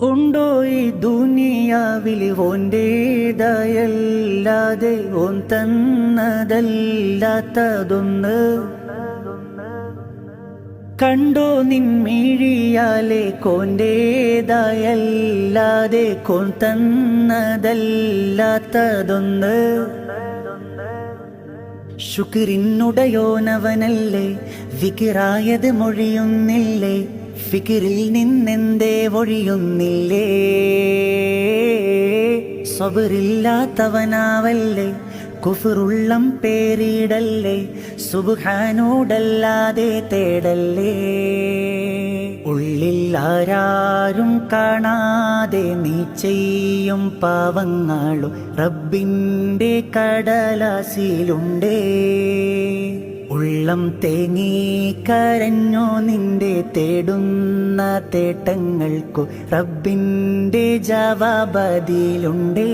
ഉണ്ടോ ഈ ദുനിയാവിൽ ഓൻ്റേതായല്ലാതെ ഓൻ തന്നതല്ലാത്തതൊന്ന്? കണ്ടോ നിൻമിഴിയാലെ കോൻ്റേതായല്ലാതെ കോൻ തന്നതല്ലാത്തതൊന്ന്? ശുക്രിനുടയോനവനല്ലേ, വികിറായത് മൊഴിയുന്നില്ലേ? ഫിക്കിറിൽ നിന്നെന്തേ ഒഴിയുന്നില്ലേ? സബറില്ലാത്തവനാവല്ലേ, കുഫറുള്ളം പേരിടല്ലേ, സുബ്ഹാനോടല്ലാതെ തേടല്ലേ. ഉള്ളിൽ ആരാരും കാണാതെ നീ ചെയ്യും പാവങ്ങളും റബ്ബിൻ്റെ കടലാസിലുണ്ടേ. ഉള്ളം തേങ്ങി കരഞ്ഞോ നിന്റെ തേടുന്ന തേട്ടങ്ങൾക്കു റബ്ബിൻ്റെ ജവാബതിലുണ്ടേ.